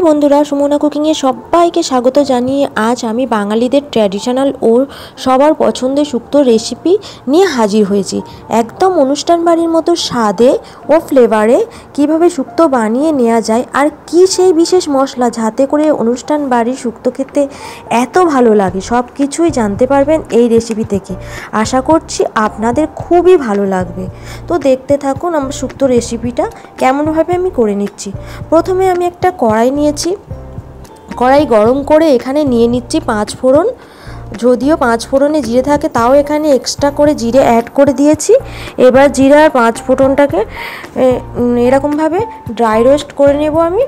বন্ধুরা, সুমনা কুকিংয়ে সবাইকে স্বাগত জানিয়ে আজ আমি বাঙালিদের ট্র্যাডিশনাল ও সবার পছন্দের শুক্তো রেসিপি নিয়ে হাজির হয়েছি। একদম অনুষ্ঠান বাড়ির মতো স্বাদে ও ফ্লেভারে কিভাবে শুক্তো বানিয়ে নেওয়া যায় আর কি সেই বিশেষ মশলা যাতে করে অনুষ্ঠান বাড়ির শুক্তো খেতে এত ভালো লাগে, সব কিছুই জানতে পারবেন এই রেসিপি থেকে। আশা করছি আপনাদের খুবই ভালো লাগবে। তো দেখতে থাকুন আমার শুক্তো রেসিপিটা কেমনভাবে আমি করে নিচ্ছি। প্রথমে আমি একটা কড়াই নিয়েছি, কড়াই গরম করে এখানে নিয়ে নিচ্ছি 5 ফোড়ন। যদিও 5 ফোড়নে জিরে থাকে, তাও এখানে এক্সট্রা করে জিরে অ্যাড করে দিয়েছি। এবার জিরা আর 5 ফোড়নটাকে এরকমভাবে ড্রাই রোস্ট করে নেব আমি।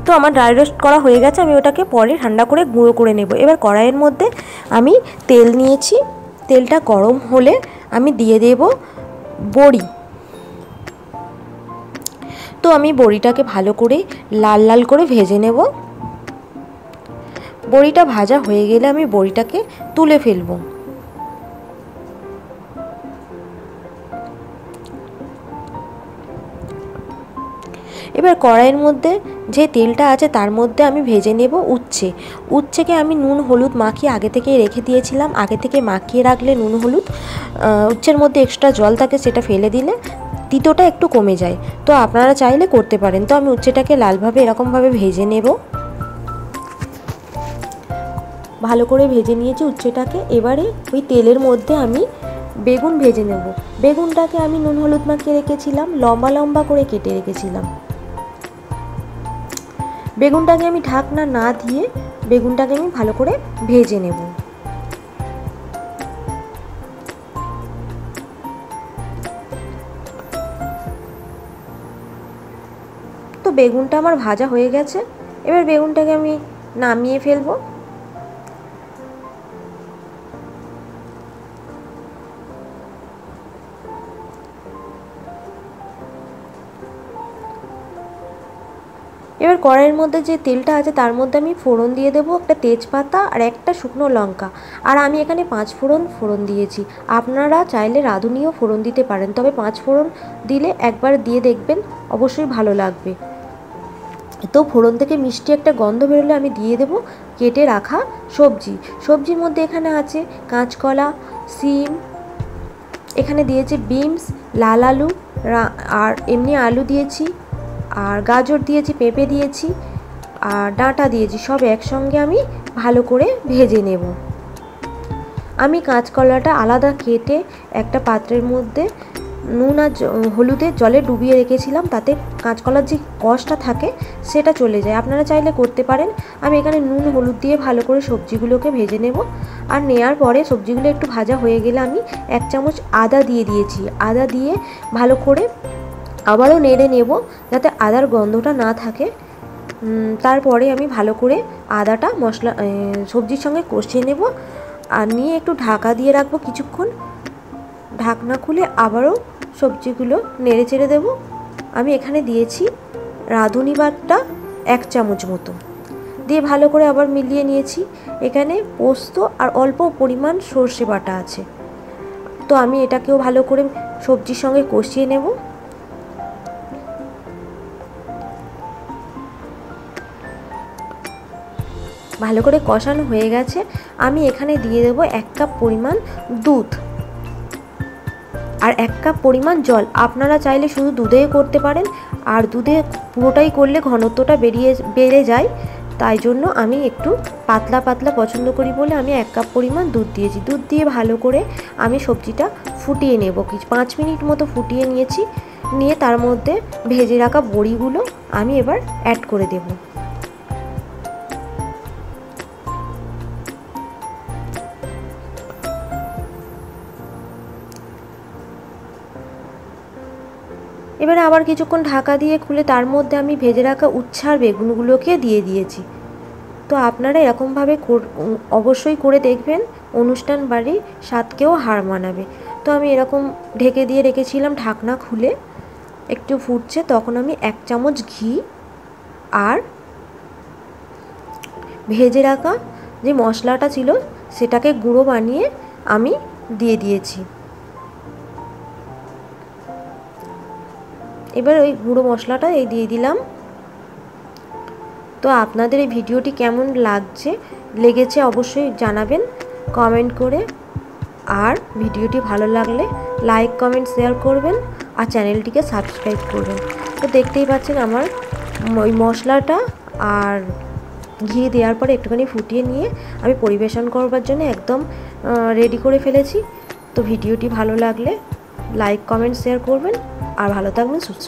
তো আমার ড্রাই রোস্ট করা হয়ে গেছে, আমি ওটাকে পরে ঠান্ডা করে গুঁড়ো করে নেব। এবার কড়াইয়ের মধ্যে আমি তেল নিয়েছি, তেলটা গরম হলে আমি দিয়ে দেব বড়ি। তো আমি বড়িটাকে ভালো করে লাল লাল করে ভেজে নেব। বড়িটা ভাজা হয়ে গেলে আমি বড়িটাকে তুলে ফেলব। এবার কড়াইয়ের মধ্যে যে তেলটা আছে তার মধ্যে আমি ভেজে নেব উচ্ছেকে আমি নুন হলুদ মাখিয়ে আগে থেকে রেখে দিয়েছিলাম। আগে থেকে মাখিয়ে রাখলে নুন হলুদ উচ্ছের মধ্যে এক্সট্রা জল থাকে, সেটা ফেলে দিলে তিতোটা একটু কমে যায়। তো আপনারা চাইলে করতে পারেন। তো আমি উচ্ছেটাকে লালভাবে এরকমভাবে ভেজে নেব। ভালো করে ভেজে নিয়েছি উচ্ছেটাকে। এবারে ওই তেলের মধ্যে আমি বেগুন ভেজে নেব। বেগুনটাকে আমি নুন হলুদ মাখিয়ে রেখেছিলাম, লম্বা লম্বা করে কেটে রেখেছিলাম। বেগুনটাকে আমি ঢাকনা না দিয়ে বেগুনটাকে আমি ভালো করে ভেজে নেব। তো বেগুনটা আমার ভাজা হয়ে গেছে। এবার বেগুনটাকে আমি নামিয়ে ফেলবো। এবার কড়াইয়ের মধ্যে যে তেলটা আছে তার মধ্যে আমি ফোড়ন দিয়ে দেবো, একটা তেজপাতা আর একটা শুকনো লঙ্কা। আর আমি এখানে 5 ফোড়ন দিয়েছি। আপনারা চাইলে রাঁধুনিও ফোড়ন দিতে পারেন, তবে 5 ফোড়ন দিলে একবার দিয়ে দেখবেন, অবশ্যই ভালো লাগবে। তো ফোড়ন থেকে মিষ্টি একটা গন্ধ বেরোলে আমি দিয়ে দেব কেটে রাখা সবজির মধ্যে এখানে আছে কাঁচকলা, সিম, এখানে দিয়েছি বিনস, লাল আলু, আর এমনি আলু দিয়েছি, আর গাজর দিয়েছি, পেঁপে দিয়েছি, আর ডাঁটা দিয়েছি। সব একসঙ্গে আমি ভালো করে ভেজে নেব। আমি কাঁচকলাটা আলাদা কেটে একটা পাত্রের মধ্যে নুন আর হলুদের জলে ডুবিয়ে রেখেছিলাম, তাতে কাঁচকলার যে কষটা থাকে সেটা চলে যায়। আপনারা চাইলে করতে পারেন। আমি এখানে নুন হলুদ দিয়ে ভালো করে সবজিগুলোকে ভেজে নেব। আর নেওয়ার পরে সবজিগুলো একটু ভাজা হয়ে গেলে আমি 1 চামচ আদা দিয়ে দিয়েছি। আদা দিয়ে ভালো করে আবারও নেড়ে নেব যাতে আদার গন্ধটা না থাকে। তারপরে আমি ভালো করে আদাটা সবজির সঙ্গে কষিয়ে নেব আর নিয়ে একটু ঢাকা দিয়ে রাখবো কিছুক্ষণ। ঢাকনা খুলে আবারও সবজিগুলো নেড়ে চেড়ে দেবো। আমি এখানে দিয়েছি রাঁধুনি বাটা 1 চামচ মতো দিয়ে ভালো করে আবার মিলিয়ে নিয়েছি। এখানে পোস্ত আর অল্প পরিমাণ সর্ষে বাটা আছে। তো আমি এটাকেও ভালো করে সবজির সঙ্গে কষিয়ে নেব। ভালো করে কষানো হয়ে গেছে। আমি এখানে দিয়ে দেবো 1 কাপ পরিমাণ দুধ আর 1 কাপ পরিমাণ জল। আপনারা চাইলে শুধু দুধেও করতে পারেন, আর দুধে পুরোটাই করলে ঘনত্বটা বেড়ে যায়। তাই জন্য আমি একটু পাতলা পাতলা পছন্দ করি বলে আমি 1 কাপ পরিমাণ দুধ দিয়েছি। দুধ দিয়ে ভালো করে আমি সবজিটা ফুটিয়ে নেব। 5 মিনিট মতো ফুটিয়ে নিয়েছি। নিয়ে তার মধ্যে ভেজে রাখা বড়িগুলো আমি এবার অ্যাড করে দেব। এবারে আবার কিছুক্ষণ ঢাকা দিয়ে খুলে তার মধ্যে আমি ভেজে রাখা উচ্ছে আর বেগুনগুলোকে দিয়ে দিয়েছি। তো আপনারা এরকমভাবে অবশ্যই করে দেখবেন, অনুষ্ঠান বাড়ির স্বাদকেও হার মানাবে। তো আমি এরকম ঢেকে দিয়ে রেখেছিলাম। ঢাকনা খুলে একটু ফুটছে, তখন আমি 1 চামচ ঘি আর ভেজে রাখা যে মশলাটা ছিল সেটাকে গুঁড়ো বানিয়ে আমি দিয়ে দিয়েছি। এবার ওই গুঁড়ো মশলাটা এই দিয়ে দিলাম। তো আপনাদের এই ভিডিওটি কেমন লেগেছে অবশ্যই জানাবেন কমেন্ট করে। আর ভিডিওটি ভালো লাগলে লাইক কমেন্ট শেয়ার করবেন আর চ্যানেলটিকে সাবস্ক্রাইব করবেন। তো দেখতেই পাচ্ছেন আমার ওই মশলাটা আর ঘি দেওয়ার পরে একটুখানি ফুটিয়ে নিয়ে আমি পরিবেশন করবার জন্য একদম রেডি করে ফেলেছি। তো ভিডিওটি ভালো লাগলে লাইক কমেন্ট শেয়ার করবেন আর ভালো থাকবেন সুস্থ।